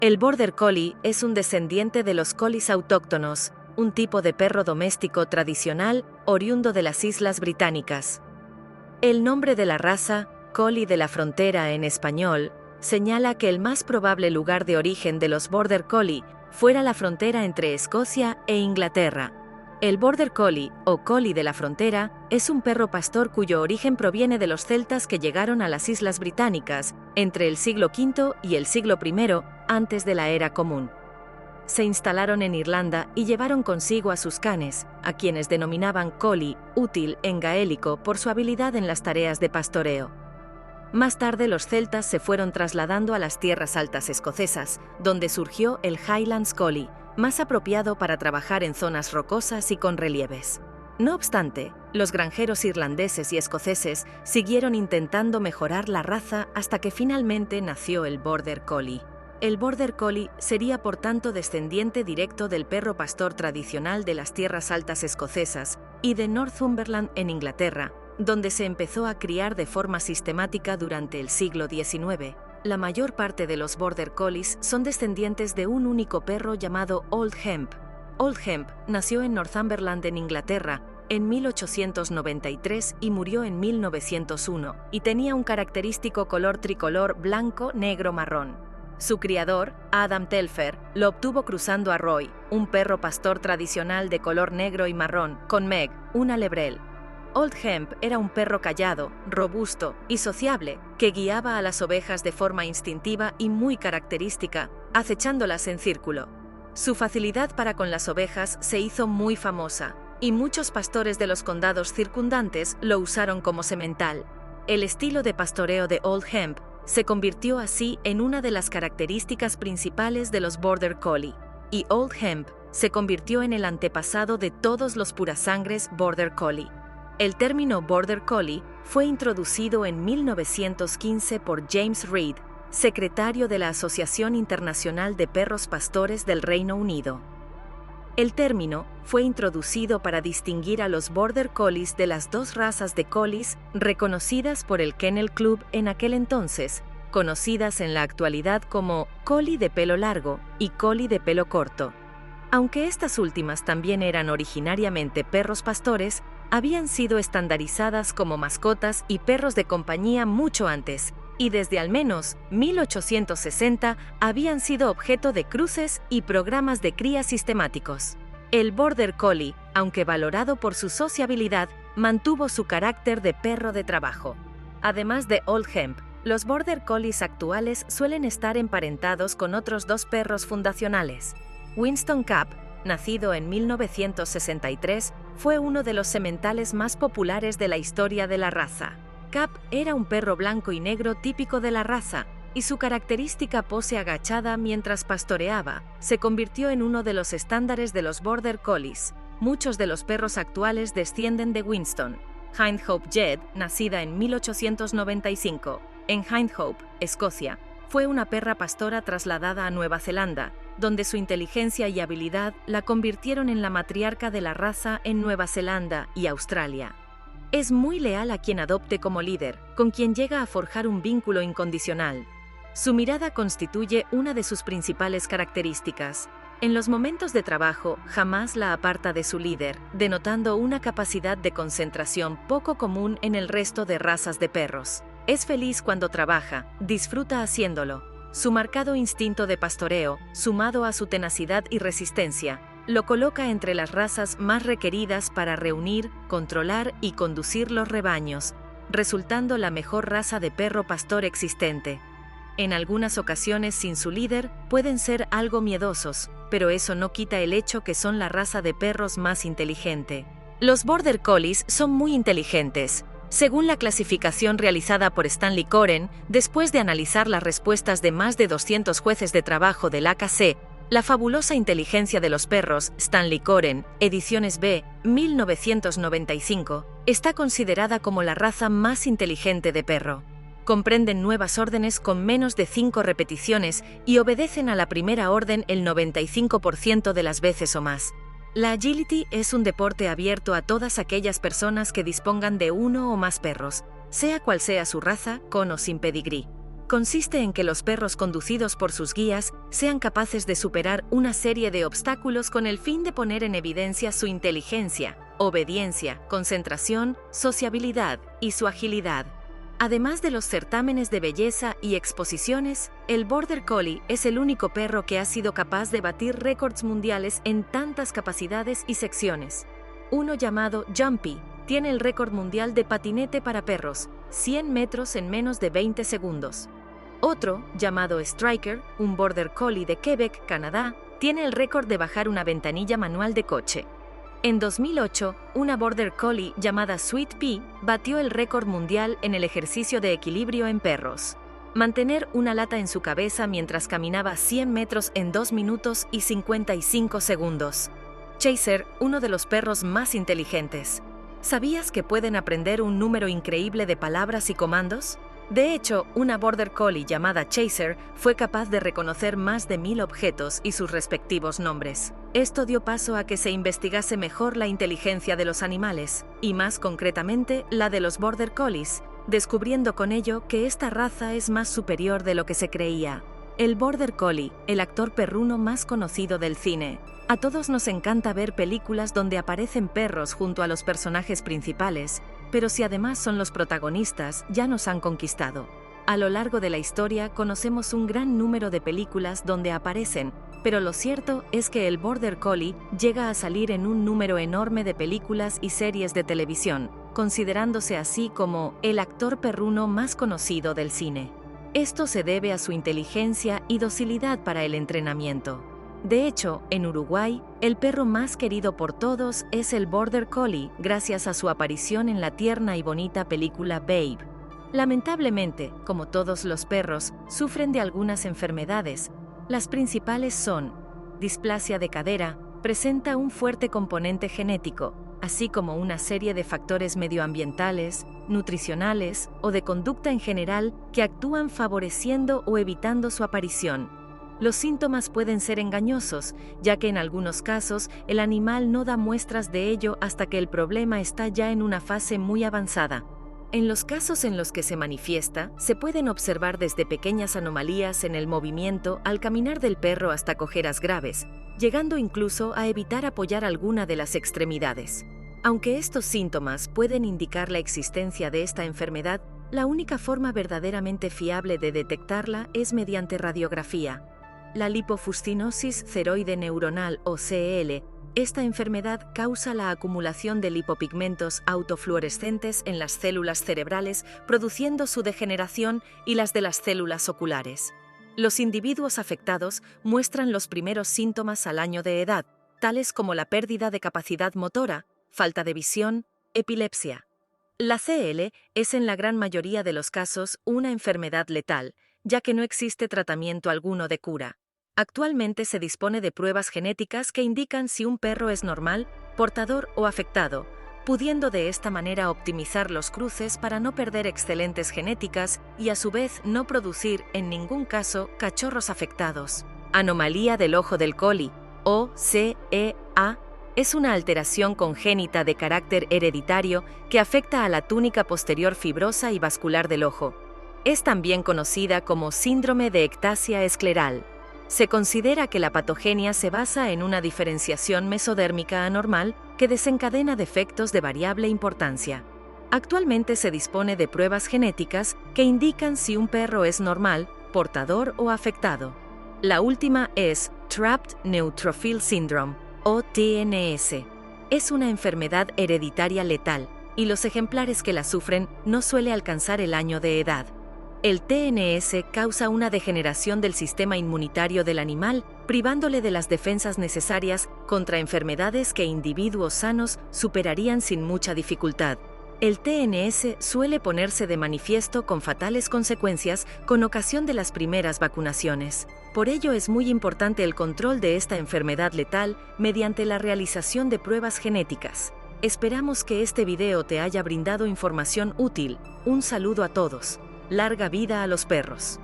El Border Collie es un descendiente de los collies autóctonos, un tipo de perro doméstico tradicional oriundo de las Islas Británicas. El nombre de la raza, Collie de la Frontera en español, señala que el más probable lugar de origen de los Border Collie fuera la frontera entre Escocia e Inglaterra. El Border Collie, o Collie de la Frontera, es un perro pastor cuyo origen proviene de los celtas que llegaron a las Islas Británicas entre el siglo V y el siglo I antes de la Era Común. Se instalaron en Irlanda y llevaron consigo a sus canes, a quienes denominaban collie, útil en gaélico por su habilidad en las tareas de pastoreo. Más tarde los celtas se fueron trasladando a las tierras altas escocesas, donde surgió el Highlands Collie, más apropiado para trabajar en zonas rocosas y con relieves. No obstante, los granjeros irlandeses y escoceses siguieron intentando mejorar la raza hasta que finalmente nació el Border Collie. El Border Collie sería por tanto descendiente directo del perro pastor tradicional de las tierras altas escocesas y de Northumberland en Inglaterra, donde se empezó a criar de forma sistemática durante el siglo XIX. La mayor parte de los Border Collies son descendientes de un único perro llamado Old Hemp. Old Hemp nació en Northumberland en Inglaterra en 1893 y murió en 1901, y tenía un característico color tricolor blanco, negro, marrón. Su criador, Adam Telfer, lo obtuvo cruzando a Roy, un perro pastor tradicional de color negro y marrón, con Meg, una lebrel. Old Hemp era un perro callado, robusto y sociable, que guiaba a las ovejas de forma instintiva y muy característica, acechándolas en círculo. Su facilidad para con las ovejas se hizo muy famosa, y muchos pastores de los condados circundantes lo usaron como semental. El estilo de pastoreo de Old Hemp se convirtió así en una de las características principales de los Border Collie, y Old Hemp se convirtió en el antepasado de todos los purasangres Border Collie. El término Border Collie fue introducido en 1915 por James Reed, secretario de la Asociación Internacional de Perros Pastores del Reino Unido. El término fue introducido para distinguir a los Border Collies de las dos razas de collies reconocidas por el Kennel Club en aquel entonces, conocidas en la actualidad como Collie de pelo largo y Collie de pelo corto. Aunque estas últimas también eran originariamente perros pastores, habían sido estandarizadas como mascotas y perros de compañía mucho antes, y desde al menos 1860 habían sido objeto de cruces y programas de cría sistemáticos. El Border Collie, aunque valorado por su sociabilidad, mantuvo su carácter de perro de trabajo. Además de Old Hemp, los Border Collies actuales suelen estar emparentados con otros dos perros fundacionales. Winston Cup, nacido en 1963, fue uno de los sementales más populares de la historia de la raza. Cup era un perro blanco y negro típico de la raza, y su característica pose agachada mientras pastoreaba se convirtió en uno de los estándares de los Border Collies. Muchos de los perros actuales descienden de Winston. Hindhope Jed, nacida en 1895, en Hindhope, Escocia, fue una perra pastora trasladada a Nueva Zelanda, donde su inteligencia y habilidad la convirtieron en la matriarca de la raza en Nueva Zelanda y Australia. Es muy leal a quien adopte como líder, con quien llega a forjar un vínculo incondicional. Su mirada constituye una de sus principales características. En los momentos de trabajo, jamás la aparta de su líder, denotando una capacidad de concentración poco común en el resto de razas de perros. Es feliz cuando trabaja, disfruta haciéndolo. Su marcado instinto de pastoreo, sumado a su tenacidad y resistencia, lo coloca entre las razas más requeridas para reunir, controlar y conducir los rebaños, resultando la mejor raza de perro pastor existente. En algunas ocasiones sin su líder pueden ser algo miedosos, pero eso no quita el hecho que son la raza de perros más inteligente. Los Border Collies son muy inteligentes. Según la clasificación realizada por Stanley Coren, después de analizar las respuestas de más de 200 jueces de trabajo del AKC, la fabulosa inteligencia de los perros, Stanley Coren, Ediciones B, 1995, está considerada como la raza más inteligente de perro. Comprenden nuevas órdenes con menos de 5 repeticiones y obedecen a la primera orden el 95% de las veces o más. La agility es un deporte abierto a todas aquellas personas que dispongan de uno o más perros, sea cual sea su raza, con o sin pedigrí. Consiste en que los perros conducidos por sus guías sean capaces de superar una serie de obstáculos con el fin de poner en evidencia su inteligencia, obediencia, concentración, sociabilidad y su agilidad. Además de los certámenes de belleza y exposiciones, el Border Collie es el único perro que ha sido capaz de batir récords mundiales en tantas capacidades y secciones. Uno llamado Jumpy tiene el récord mundial de patinete para perros, 100 metros en menos de 20 segundos. Otro, llamado Striker, un Border Collie de Quebec, Canadá, tiene el récord de bajar una ventanilla manual de coche. En 2008, una Border Collie llamada Sweet Pea batió el récord mundial en el ejercicio de equilibrio en perros. Mantener una lata en su cabeza mientras caminaba 100 metros en 2 minutos y 55 segundos. Chaser, uno de los perros más inteligentes. ¿Sabías que pueden aprender un número increíble de palabras y comandos? De hecho, una Border Collie llamada Chaser fue capaz de reconocer más de 1000 objetos y sus respectivos nombres. Esto dio paso a que se investigase mejor la inteligencia de los animales, y más concretamente la de los Border Collies, descubriendo con ello que esta raza es más superior de lo que se creía. El Border Collie, el actor perruno más conocido del cine. A todos nos encanta ver películas donde aparecen perros junto a los personajes principales, pero si además son los protagonistas, ya nos han conquistado. A lo largo de la historia conocemos un gran número de películas donde aparecen, pero lo cierto es que el Border Collie llega a salir en un número enorme de películas y series de televisión, considerándose así como el actor perruno más conocido del cine. Esto se debe a su inteligencia y docilidad para el entrenamiento. De hecho, en Uruguay, el perro más querido por todos es el Border Collie, gracias a su aparición en la tierna y bonita película Babe. Lamentablemente, como todos los perros, sufren de algunas enfermedades. Las principales son displasia de cadera, presenta un fuerte componente genético, así como una serie de factores medioambientales, nutricionales o de conducta en general que actúan favoreciendo o evitando su aparición. Los síntomas pueden ser engañosos, ya que en algunos casos el animal no da muestras de ello hasta que el problema está ya en una fase muy avanzada. En los casos en los que se manifiesta, se pueden observar desde pequeñas anomalías en el movimiento al caminar del perro hasta cojeras graves, llegando incluso a evitar apoyar alguna de las extremidades. Aunque estos síntomas pueden indicar la existencia de esta enfermedad, la única forma verdaderamente fiable de detectarla es mediante radiografía. La lipofuscinosis ceroide neuronal o CEL. Esta enfermedad causa la acumulación de lipopigmentos autofluorescentes en las células cerebrales, produciendo su degeneración y las de las células oculares. Los individuos afectados muestran los primeros síntomas al año de edad, tales como la pérdida de capacidad motora, falta de visión, epilepsia. La CL es en la gran mayoría de los casos una enfermedad letal, ya que no existe tratamiento alguno de cura. Actualmente se dispone de pruebas genéticas que indican si un perro es normal, portador o afectado, pudiendo de esta manera optimizar los cruces para no perder excelentes genéticas y a su vez no producir, en ningún caso, cachorros afectados. Anomalía del ojo del collie, o CEA, es una alteración congénita de carácter hereditario que afecta a la túnica posterior fibrosa y vascular del ojo. Es también conocida como síndrome de ectasia escleral. Se considera que la patogenia se basa en una diferenciación mesodérmica anormal que desencadena defectos de variable importancia. Actualmente se dispone de pruebas genéticas que indican si un perro es normal, portador o afectado. La última es Trapped Neutrophil Syndrome, o TNS. Es una enfermedad hereditaria letal, y los ejemplares que la sufren no suele alcanzar el año de edad. El TNS causa una degeneración del sistema inmunitario del animal, privándole de las defensas necesarias contra enfermedades que individuos sanos superarían sin mucha dificultad. El TNS suele ponerse de manifiesto con fatales consecuencias con ocasión de las primeras vacunaciones. Por ello es muy importante el control de esta enfermedad letal mediante la realización de pruebas genéticas. Esperamos que este video te haya brindado información útil. Un saludo a todos. Larga vida a los perros.